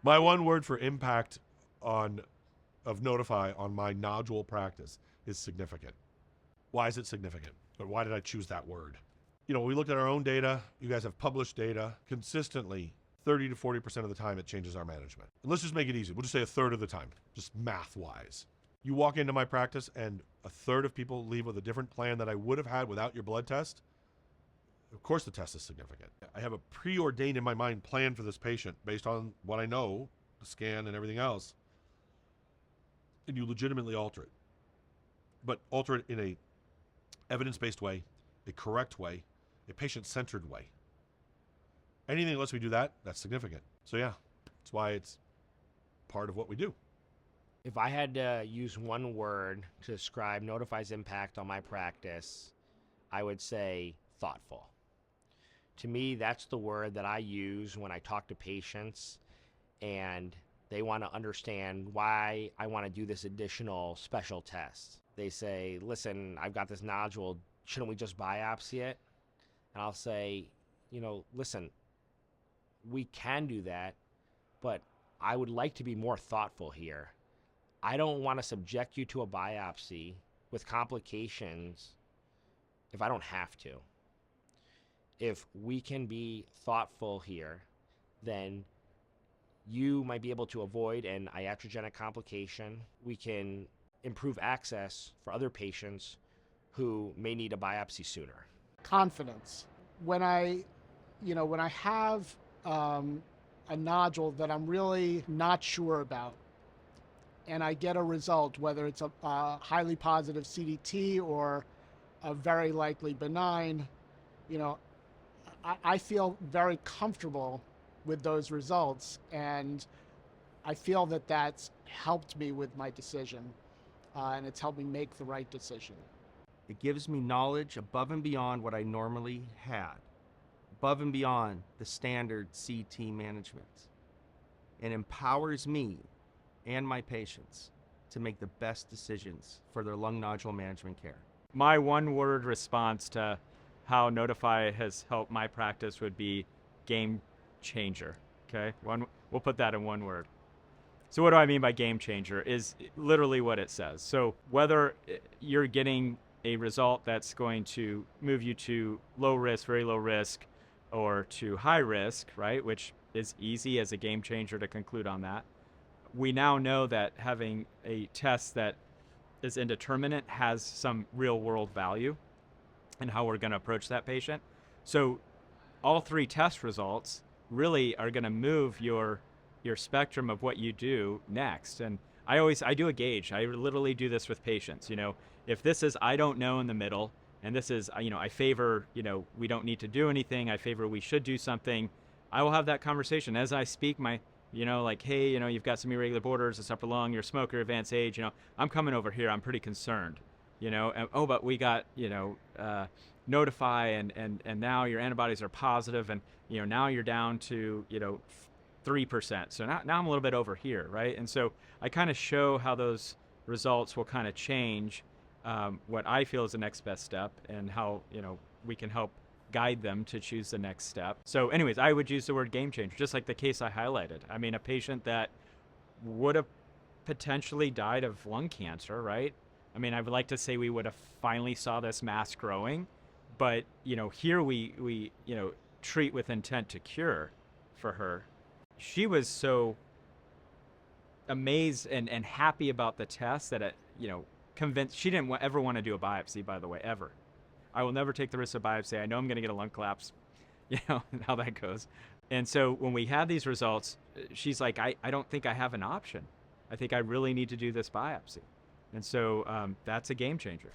My one word for impact of Nodify on my nodule practice is significant. Why is it significant? Or why did I choose that word? We looked at our own data. You guys have published data. Consistently, 30 to 40% of the time, it changes our management. And let's just make it easy. We'll just say a third of the time, just math-wise. You walk into my practice and a third of people leave with a different plan that I would have had without your blood test. Of course the test is significant. I have a preordained in my mind plan for this patient based on what I know, the scan and everything else. And you legitimately alter it. But alter it in a evidence-based way, a correct way, a patient-centered way. Anything that lets me do that, that's significant. So yeah, that's why it's part of what we do. If I had to use one word to describe Nodify's impact on my practice, I would say thoughtful. To me, that's the word that I use when I talk to patients and they want to understand why I want to do this additional special test. They say, listen, I've got this nodule, shouldn't we just biopsy it? And I'll say, listen, we can do that, but I would like to be more thoughtful here. I don't want to subject you to a biopsy with complications if I don't have to. If we can be thoughtful here, then you might be able to avoid an iatrogenic complication. We can improve access for other patients who may need a biopsy sooner. Confidence. When I have a nodule that I'm really not sure about, and I get a result, whether it's a highly positive CDT or a very likely benign, I feel very comfortable with those results, and I feel that that's helped me with my decision, and it's helped me make the right decision. It gives me knowledge above and beyond what I normally had, above and beyond the standard CT management, and empowers me and my patients to make the best decisions for their lung nodule management care. My one-word response to how Nodify has helped my practice would be game changer. Okay, we'll put that in one word. So what do I mean by game changer is literally what it says. So whether you're getting a result that's going to move you to low risk, very low risk, or to high risk, right, which is easy as a game changer to conclude on that. We now know that having a test that is indeterminate has some real world value and how we're going to approach that patient. So all three test results really are going to move your spectrum of what you do next. And I do a gauge. I literally do this with patients. If this is I don't know in the middle, and this is I favor we don't need to do anything, I favor we should do something, I will have that conversation as I speak my hey, you've got some irregular borders, it's upper lung, you're a smoker, advanced age, I'm coming over here, I'm pretty concerned, and but we got Nodify and now your antibodies are positive, and now you're down to 3%. So now I'm a little bit over here, right? And so I kind of show how those results will kind of change what I feel is the next best step, and how we can help guide them to choose the next step. So anyways, I would use the word game changer, just like the case I highlighted. I mean, a patient that would have potentially died of lung cancer, right? I mean, I would like to say we would have finally saw this mass growing, but here we treat with intent to cure for her. She was so amazed and happy about the test that it, convinced, she didn't ever want to do a biopsy, by the way, ever. I will never take the risk of biopsy. I know I'm going to get a lung collapse, how that goes. And so when we had these results, she's like, I don't think I have an option. I think I really need to do this biopsy. And so that's a game changer.